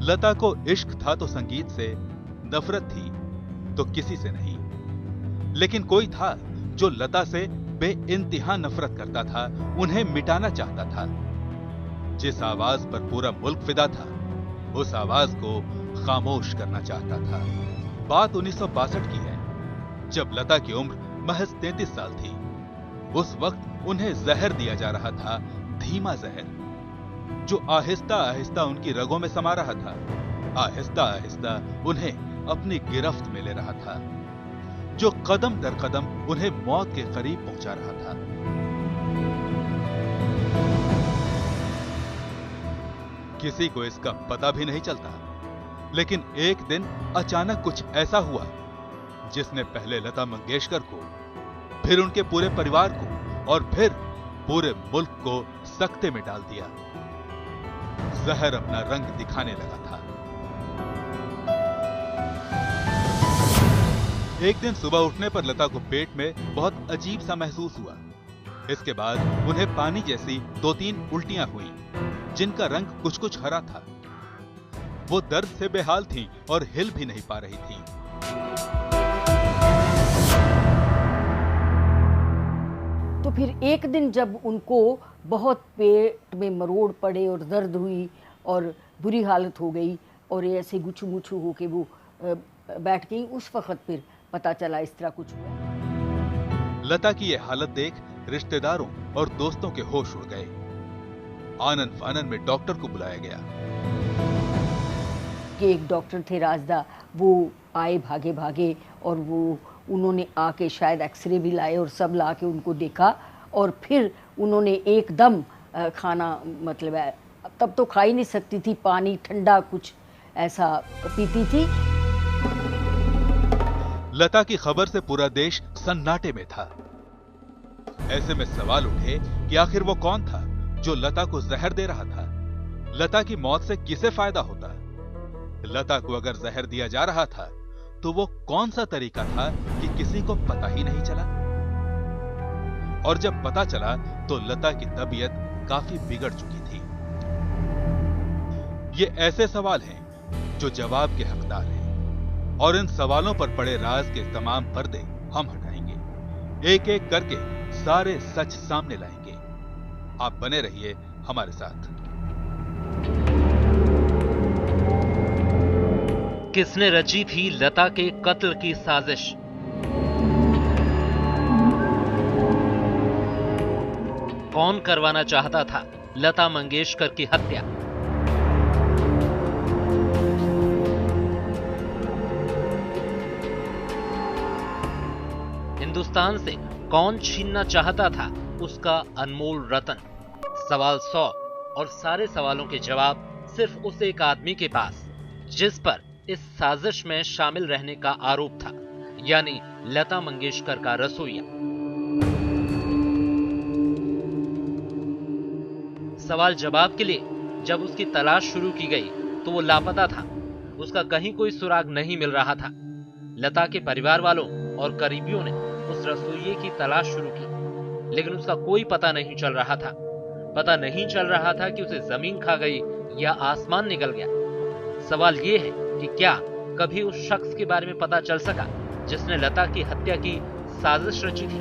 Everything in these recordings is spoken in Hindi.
लता को इश्क था तो संगीत से, नफरत थी तो किसी से नहीं। लेकिन कोई था जो लता से बेइंतहा नफरत करता था, उन्हें मिटाना चाहता था। जिस आवाज पर पूरा मुल्क फिदा था, उस आवाज को खामोश करना चाहता था। बात 1962 की है, जब लता की उम्र महज 33 साल थी। उस वक्त उन्हें जहर दिया जा रहा था, धीमा जहर, जो आहिस्ता आहिस्ता उनकी रगों में समा रहा था, आहिस्ता आहिस्ता उन्हें अपनी गिरफ्त में ले रहा था, जो कदम दर कदम उन्हें मौत के करीब पहुंचा रहा था। किसी को इसका पता भी नहीं चलता, लेकिन एक दिन अचानक कुछ ऐसा हुआ जिसने पहले लता मंगेशकर को, फिर उनके पूरे परिवार को और फिर पूरे मुल्क को सकते में डाल दिया। जहर अपना रंग दिखाने लगा था। एक दिन सुबह उठने पर लता को पेट में बहुत अजीब सा महसूस हुआ। इसके बाद उन्हें पानी जैसी 2-3 उल्टियां हुई, जिनका रंग कुछ कुछ हरा था। वो दर्द से बेहाल थीं और हिल भी नहीं पा रही थीं। तो फिर एक दिन जब उनको बहुत पेट में मरोड़ पड़े और दर्द हुई और बुरी हालत हो गई और ऐसे गुच्छू मुच्छू होके वो बैठ गई, उस वक्त फिर पता चला इस तरह कुछ हुआ। लता की यह हालत देख रिश्तेदारों और दोस्तों के होश उड़ गए। आनन फानन में डॉक्टर को बुलाया गया। कि एक डॉक्टर थे राजदा, वो आए भागे भागे और वो उन्होंने आके शायद एक्सरे भी लाए और सब ला के उनको देखा और फिर उन्होंने एकदम खाना, मतलब तब तो खा ही नहीं सकती थी, पानी ठंडा कुछ ऐसा पीती थी। लता की खबर से पूरा देश सन्नाटे में था। ऐसे में सवाल उठे कि आखिर वो कौन था जो लता को जहर दे रहा था। लता की मौत से किसे फायदा होता? लता को अगर जहर दिया जा रहा था तो वो कौन सा तरीका था कि किसी को पता ही नहीं चला? और जब पता चला तो लता की तबीयत काफी बिगड़ चुकी थी। ये ऐसे सवाल हैं जो जवाब के हकदार हैं, और इन सवालों पर पड़े राज के तमाम पर्दे हम हटाएंगे। एक एक करके सारे सच सामने लाएंगे। आप बने रहिए हमारे साथ। किसने रची थी लता के कत्ल की साजिश? कौन करवाना चाहता था लता मंगेशकर की हत्या? हिंदुस्तान से कौन छीनना चाहता था उसका अनमोल रतन? सवाल 100 और सारे सवालों के जवाब सिर्फ उस एक आदमी के पास जिस पर इस साजिश में शामिल रहने का आरोप था, यानी लता मंगेशकर का रसोइया। सवाल जवाब के लिए जब उसकी तलाश शुरू की गई तो वो लापता था। उसका कहीं कोई सुराग नहीं मिल रहा था। लता के परिवार वालों और करीबियों ने उस रसोइये की तलाश शुरू की, लेकिन उसका कोई पता नहीं चल रहा था। पता नहीं चल रहा था कि उसे जमीन खा गई या आसमान निकल गया। सवाल यह है कि क्या कभी उस शख्स के बारे में पता चल सका जिसने लता की हत्या की साजिश रची थी?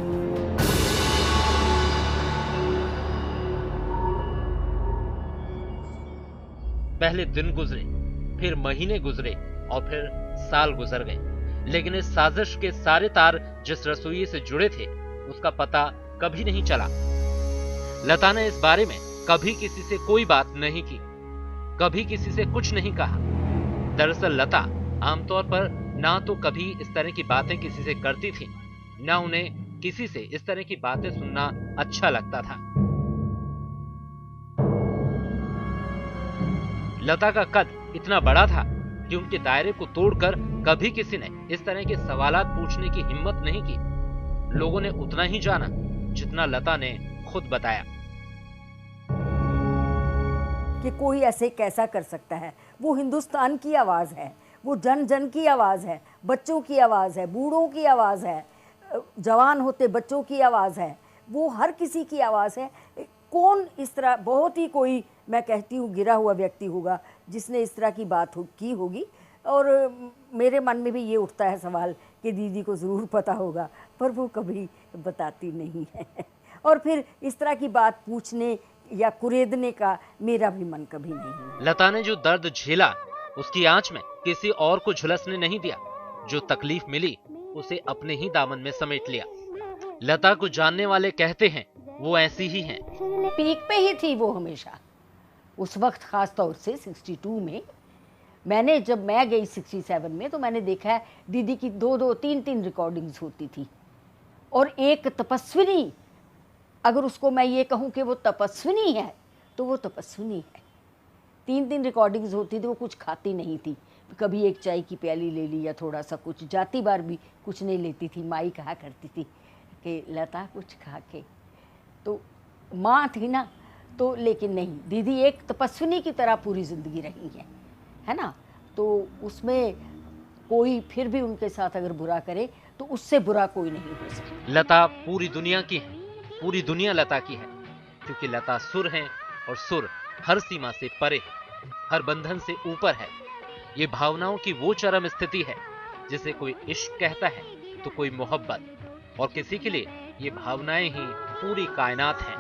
पहले दिन गुजरे, फिर महीने गुजरे और फिर साल गुजर गए, लेकिन इस साजिश के सारे तार जिस रसोई से जुड़े थे उसका पता कभी नहीं चला। लता ने इस बारे में कभी किसी से कोई बात नहीं की, कभी किसी से कुछ नहीं कहा। दरअसल लता आमतौर पर ना तो कभी इस तरह की बातें किसी से करती थी, ना उन्हें किसी से इस तरह की बातें सुनना अच्छा लगता था। लता का कद इतना बड़ा था कि उनके दायरे को तोड़कर कभी किसी ने इस तरह के सवालात पूछने की हिम्मत नहीं की। लोगों ने उतना ही जाना जितना लता ने खुद बताया। कि कोई ऐसे कैसा कर सकता है। वो हिंदुस्तान की आवाज़ है, वो जन जन की आवाज़ है, बच्चों की आवाज़ है, बूढ़ों की आवाज़ है, जवान होते बच्चों की आवाज़ है, वो हर किसी की आवाज़ है। कौन इस तरह, बहुत ही कोई, मैं कहती हूँ, गिरा हुआ व्यक्ति होगा जिसने इस तरह की बात की होगी। और मेरे मन में भी ये उठता है सवाल कि दीदी को ज़रूर पता होगा, पर वो कभी बताती नहीं है। और फिर इस तरह की बात पूछने या कुरेदने का मेरा भी मन कभी नहीं हुआ। लता ने जो दर्द झेला उसकी आंच में किसी और को झुलसने नहीं दिया। जो तकलीफ मिली उसे अपने ही दामन में समेट लिया। लता को जानने वाले कहते हैं वो ऐसी ही हैं। पीक पे ही थी वो हमेशा। उस वक्त खास तौर से 62 में जब मैं गई 67 में, तो मैंने देखा है दीदी की 2-2, 3-3 रिकॉर्डिंग्स होती थी। और एक तपस्विनी, अगर उसको मैं ये कहूँ कि वो तपस्विनी है तो वो तपस्विनी है। 3-3 रिकॉर्डिंग्स होती थी, वो कुछ खाती नहीं थी। कभी एक चाय की प्याली ले ली या थोड़ा सा कुछ, जाती बार भी कुछ नहीं लेती थी। माई कहा करती थी कि लता कुछ खा के, तो माँ थी ना, तो लेकिन नहीं, दीदी एक तपस्विनी की तरह पूरी ज़िंदगी रही है ना। तो उसमें कोई फिर भी उनके साथ अगर बुरा करे तो उससे बुरा कोई नहीं हो सकता। लता पूरी दुनिया की है, पूरी दुनिया लता की है, क्योंकि लता सुर है और सुर हर सीमा से परे है, हर बंधन से ऊपर है। ये भावनाओं की वो चरम स्थिति है जिसे कोई इश्क कहता है तो कोई मोहब्बत, और किसी के लिए ये भावनाएं ही पूरी कायनात हैं।